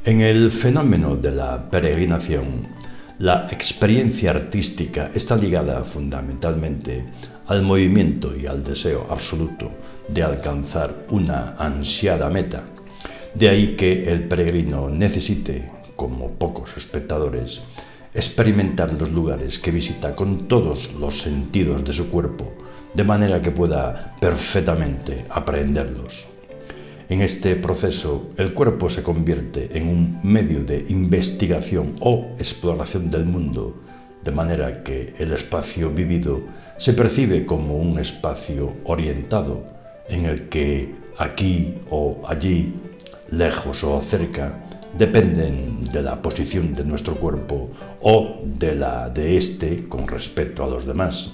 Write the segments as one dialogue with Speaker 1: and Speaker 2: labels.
Speaker 1: En el fenómeno de la peregrinación, la experiencia artística está ligada fundamentalmente al movimiento y al deseo absoluto de alcanzar una ansiada meta. De ahí que el peregrino necesite, como pocos espectadores, experimentar los lugares que visita con todos los sentidos de su cuerpo, de manera que pueda perfectamente aprehenderlos. En este proceso, el cuerpo se convierte en un medio de investigación o exploración del mundo, de manera que el espacio vivido se percibe como un espacio orientado, en el que aquí o allí, lejos o cerca, dependen de la posición de nuestro cuerpo o de la de éste con respecto a los demás.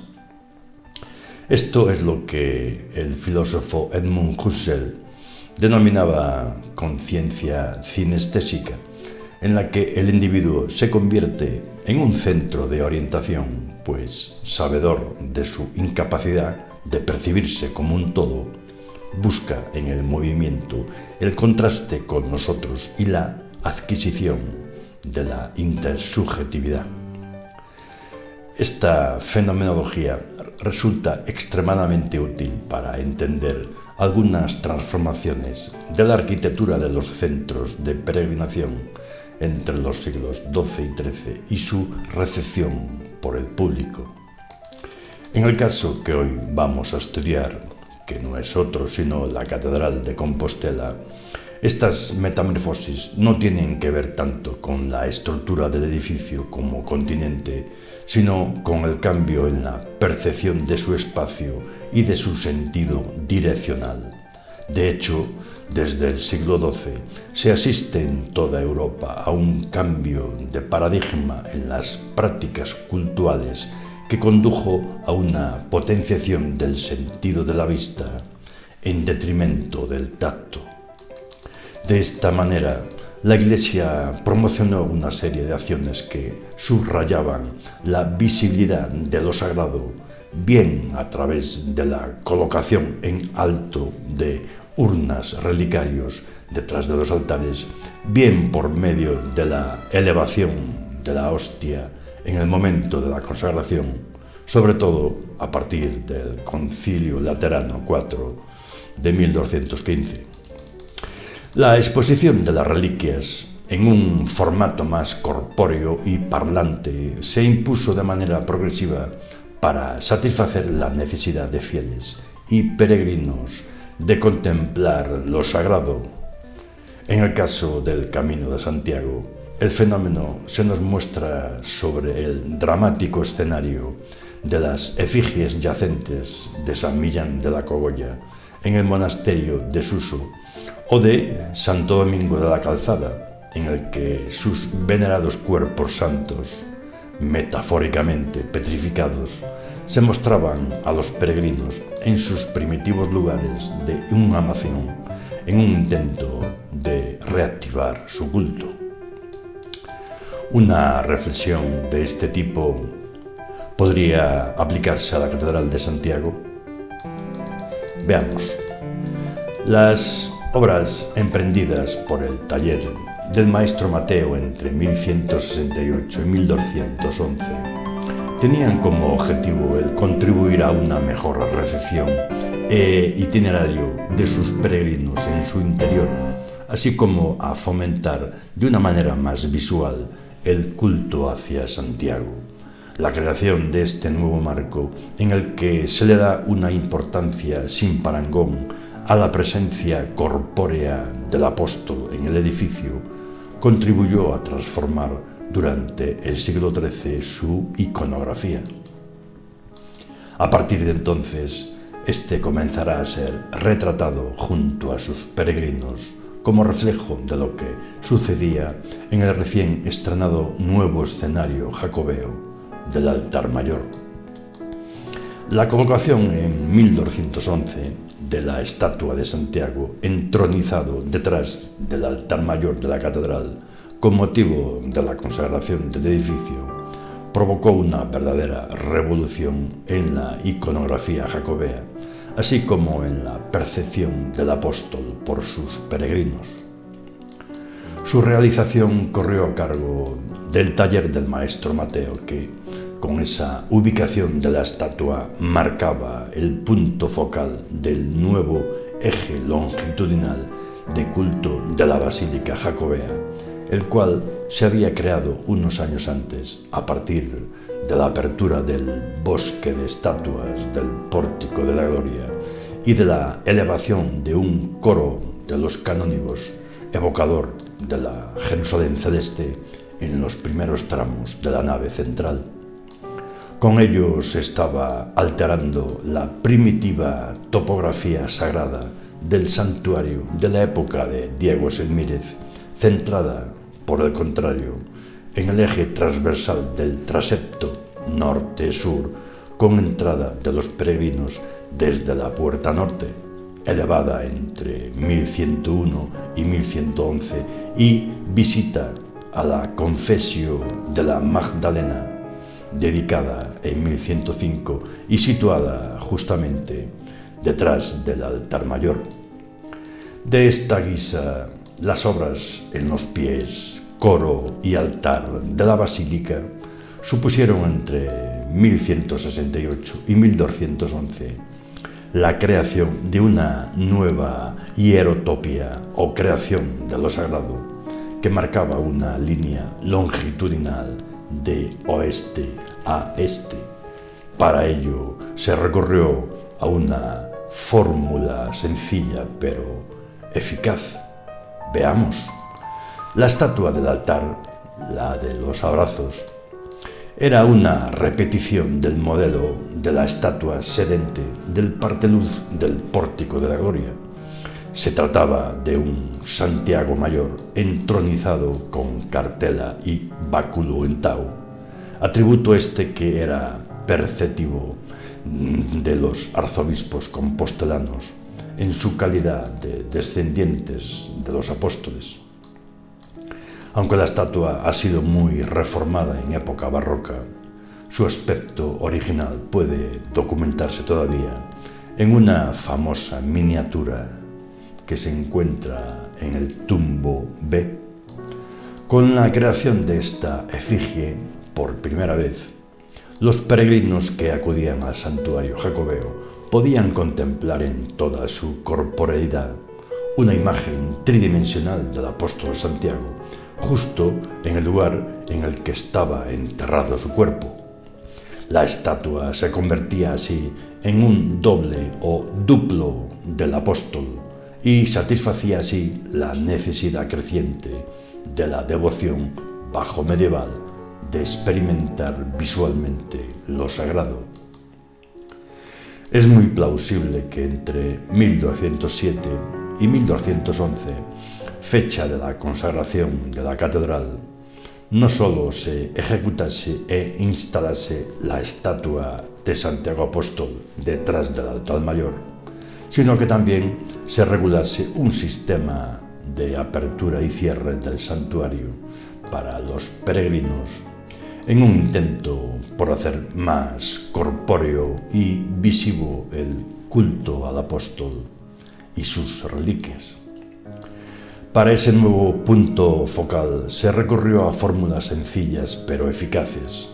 Speaker 1: Esto es lo que el filósofo Edmund Husserl denominaba conciencia cinestésica, en la que el individuo se convierte en un centro de orientación, pues, sabedor de su incapacidad de percibirse como un todo, busca en el movimiento el contraste con nosotros y la adquisición de la intersubjetividad. Esta fenomenología resulta extremadamente útil para entender algunas transformaciones de la arquitectura de los centros de peregrinación entre los siglos XII y XIII y su recepción por el público. En el caso que hoy vamos a estudiar, que no es otro sino la Catedral de Compostela, estas metamorfosis no tienen que ver tanto con la estructura del edificio como continente, sino con el cambio en la percepción de su espacio y de su sentido direccional. De hecho, desde el siglo XII se asiste en toda Europa a un cambio de paradigma en las prácticas cultuales que condujo a una potenciación del sentido de la vista en detrimento del tacto. De esta manera, la Iglesia promocionó una serie de acciones que subrayaban la visibilidad de lo sagrado, bien a través de la colocación en alto de urnas relicarios detrás de los altares, bien por medio de la elevación de la hostia en el momento de la consagración, sobre todo a partir del Concilio Laterano IV de 1215. La exposición de las reliquias en un formato más corpóreo y parlante se impuso de manera progresiva para satisfacer la necesidad de fieles y peregrinos de contemplar lo sagrado. En el caso del Camino de Santiago, el fenómeno se nos muestra sobre el dramático escenario de las efigies yacentes de San Millán de la Cogolla en el monasterio de Suso, o de Santo Domingo de la Calzada, en el que sus venerados cuerpos santos, metafóricamente petrificados, se mostraban a los peregrinos en sus primitivos lugares de inhumación en un intento de reactivar su culto. Una reflexión de este tipo podría aplicarse a la Catedral de Santiago. Veamos. Las obras emprendidas por el taller del maestro Mateo entre 1168 y 1211 tenían como objetivo el contribuir a una mejor recepción e itinerario de sus peregrinos en su interior, así como a fomentar de una manera más visual el culto hacia Santiago. La creación de este nuevo marco, en el que se le da una importancia sin parangón a la presencia corpórea del apóstol en el edificio, contribuyó a transformar durante el siglo XIII su iconografía. A partir de entonces, este comenzará a ser retratado junto a sus peregrinos como reflejo de lo que sucedía en el recién estrenado nuevo escenario jacobeo del altar mayor. La colocación en 1211 de la estatua de Santiago entronizado detrás del altar mayor de la catedral con motivo de la consagración del edificio provocó una verdadera revolución en la iconografía jacobea, así como en la percepción del apóstol por sus peregrinos. Su realización corrió a cargo del taller del maestro Mateo, que, con esa ubicación de la estatua, marcaba el punto focal del nuevo eje longitudinal de culto de la Basílica Jacobea, el cual se había creado unos años antes a partir de la apertura del bosque de estatuas del Pórtico de la Gloria y de la elevación de un coro de los canónigos evocador de la Jerusalén celeste en los primeros tramos de la nave central. Con ello se estaba alterando la primitiva topografía sagrada del santuario de la época de Diego Semírez, centrada, por el contrario, en el eje transversal del transepto norte-sur, con entrada de los peregrinos desde la puerta norte, elevada entre 1101 y 1111, y visita a la Confessio de la Magdalena, dedicada en 1105 y situada justamente detrás del altar mayor. De esta guisa, las obras en los pies, coro y altar de la basílica supusieron entre 1168 y 1211 la creación de una nueva hierotopia o creación de lo sagrado, que marcaba una línea longitudinal de oeste a este. Para ello se recurrió a una fórmula sencilla pero eficaz. Veamos. La estatua del altar, la de los abrazos, era una repetición del modelo de la estatua sedente del parteluz del Pórtico de la Gloria. Se trataba de un Santiago Mayor entronizado con cartela y báculo en tau, atributo este que era perceptivo de los arzobispos compostelanos en su calidad de descendientes de los apóstoles. Aunque la estatua ha sido muy reformada en época barroca, su aspecto original puede documentarse todavía en una famosa miniatura que se encuentra en el tumbo B. Con la creación de esta efigie, por primera vez, los peregrinos que acudían al santuario jacobeo podían contemplar en toda su corporeidad una imagen tridimensional del apóstol Santiago, justo en el lugar en el que estaba enterrado su cuerpo. La estatua se convertía así en un doble o duplo del apóstol y satisfacía así la necesidad creciente de la devoción bajo medieval de experimentar visualmente lo sagrado. Es muy plausible que entre 1207 y 1211, fecha de la consagración de la catedral, no solo se ejecutase e instalase la estatua de Santiago Apóstol detrás del altar mayor, sino que también se regulase un sistema de apertura y cierre del santuario para los peregrinos, en un intento por hacer más corpóreo y visivo el culto al apóstol y sus reliquias. Para ese nuevo punto focal se recurrió a fórmulas sencillas pero eficaces.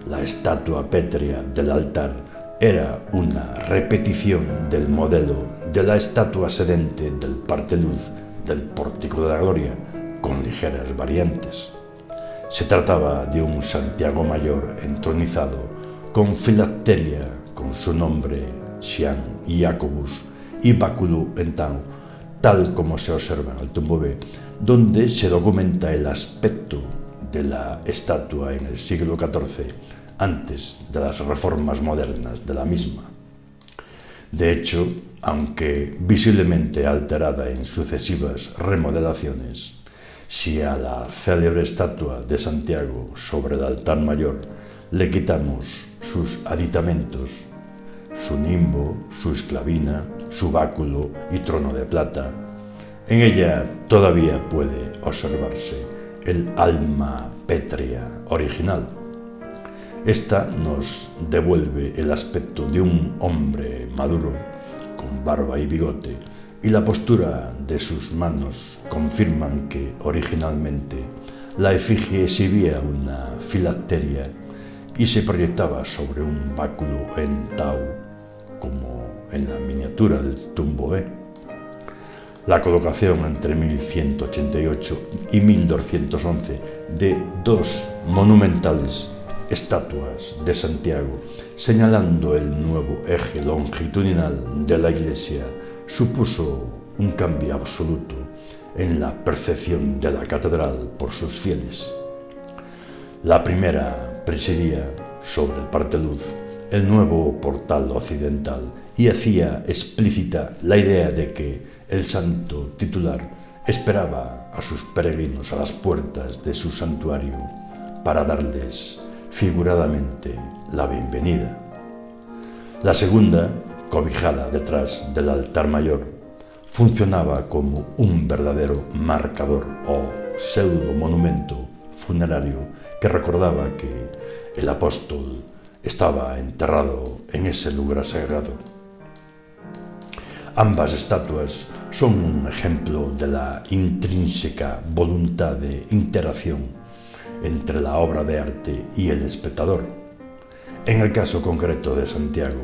Speaker 1: La estatua pétrea del altar era una repetición del modelo de la estatua sedente del parteluz del Pórtico de la Gloria, con ligeras variantes. Se trataba de un Santiago Mayor entronizado con filacteria con su nombre Sian Jacobus y báculo en tau, tal como se observa en el tumbo B, donde se documenta el aspecto de la estatua en el siglo XIV, antes de las reformas modernas de la misma. De hecho, aunque visiblemente alterada en sucesivas remodelaciones, si a la célebre estatua de Santiago sobre el altar mayor le quitamos sus aditamentos, su nimbo, su esclavina, su báculo y trono de plata, en ella todavía puede observarse el alma pétrea original. Esta nos devuelve el aspecto de un hombre maduro, con barba y bigote, y la postura de sus manos confirman que originalmente la efigie exhibía una filacteria y se proyectaba sobre un báculo en tau, como en la miniatura del tumbo B. La colocación entre 1188 y 1211 de dos monumentales estatuas de Santiago, señalando el nuevo eje longitudinal de la iglesia, supuso un cambio absoluto en la percepción de la catedral por sus fieles. La primera presidía sobre el parteluz el nuevo portal occidental y hacía explícita la idea de que el santo titular esperaba a sus peregrinos a las puertas de su santuario para darles figuradamente la bienvenida. La segunda, cobijada detrás del altar mayor, funcionaba como un verdadero marcador o pseudo monumento funerario que recordaba que el apóstol estaba enterrado en ese lugar sagrado. Ambas estatuas son un ejemplo de la intrínseca voluntad de interacción entre la obra de arte y el espectador. En el caso concreto de Santiago,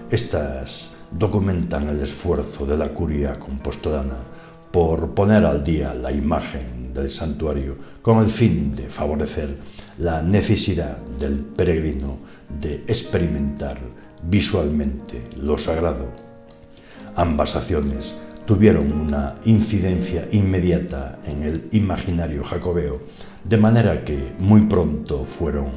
Speaker 1: estas documentan el esfuerzo de la curia compostelana por poner al día la imagen del santuario con el fin de favorecer la necesidad del peregrino de experimentar visualmente lo sagrado. Ambas acciones tuvieron una incidencia inmediata en el imaginario jacobeo, de manera que muy pronto fueron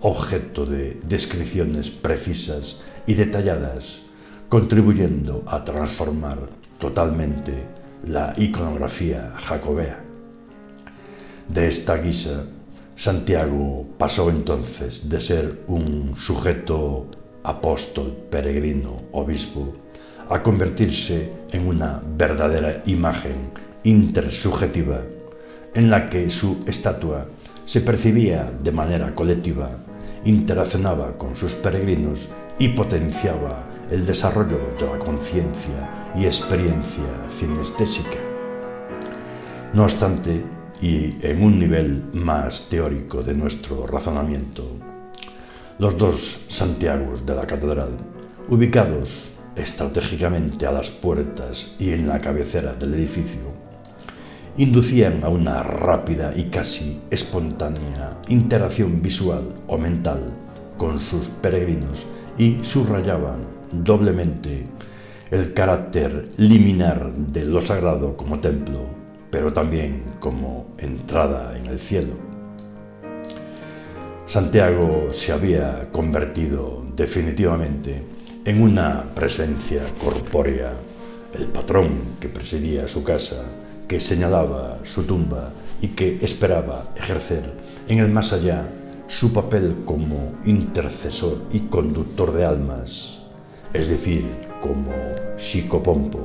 Speaker 1: objeto de descripciones precisas y detalladas, contribuyendo a transformar totalmente la iconografía jacobea. De esta guisa, Santiago pasó entonces de ser un sujeto apóstol, peregrino, obispo, a convertirse en una verdadera imagen intersubjetiva en la que su estatua se percibía de manera colectiva, interaccionaba con sus peregrinos y potenciaba el desarrollo de la conciencia y experiencia cinestésica. No obstante, y en un nivel más teórico de nuestro razonamiento, los dos Santiagos de la catedral, ubicados estratégicamente a las puertas y en la cabecera del edificio, inducían a una rápida y casi espontánea interacción visual o mental con sus peregrinos y subrayaban doblemente el carácter liminar de lo sagrado como templo, pero también como entrada en el cielo. Santiago se había convertido definitivamente en una presencia corpórea, el patrón que presidía su casa, que señalaba su tumba y que esperaba ejercer en el más allá su papel como intercesor y conductor de almas, es decir, como psicopompo.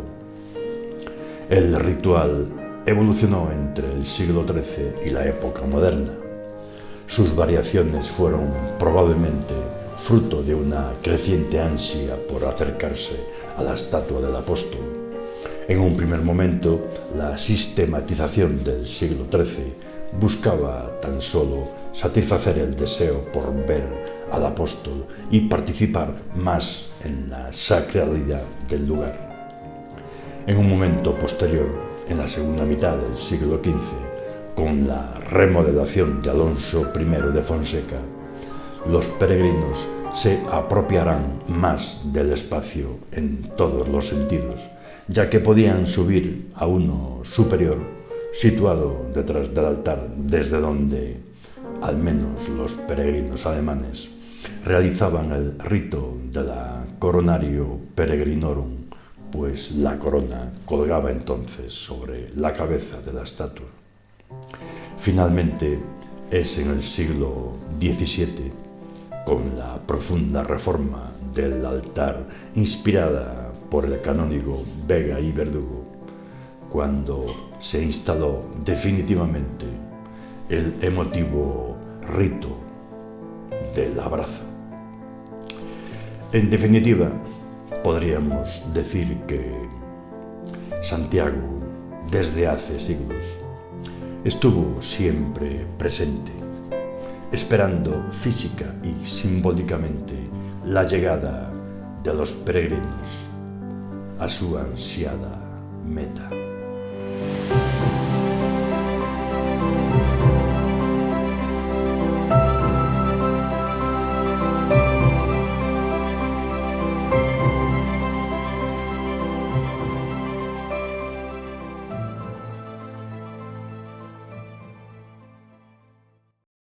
Speaker 1: El ritual evolucionó entre el siglo XIII y la época moderna. Sus variaciones fueron probablemente fruto de una creciente ansia por acercarse a la estatua del apóstol. En un primer momento, la sistematización del siglo XIII buscaba tan solo satisfacer el deseo por ver al apóstol y participar más en la sacralidad del lugar. En un momento posterior, en la segunda mitad del siglo XV, con la remodelación de Alonso I de Fonseca, los peregrinos se apropiarán más del espacio en todos los sentidos, ya que podían subir a uno superior, situado detrás del altar, desde donde, al menos los peregrinos alemanes, realizaban el rito de la Coronario Peregrinorum, pues la corona colgaba entonces sobre la cabeza de la estatua. Finalmente, es en el siglo XVII, con la profunda reforma del altar inspirada por el canónigo Vega y Verdugo, cuando se instaló definitivamente el emotivo rito del abrazo. En definitiva, podríamos decir que Santiago, desde hace siglos, estuvo siempre presente, esperando física y simbólicamente la llegada de los peregrinos a su ansiada meta.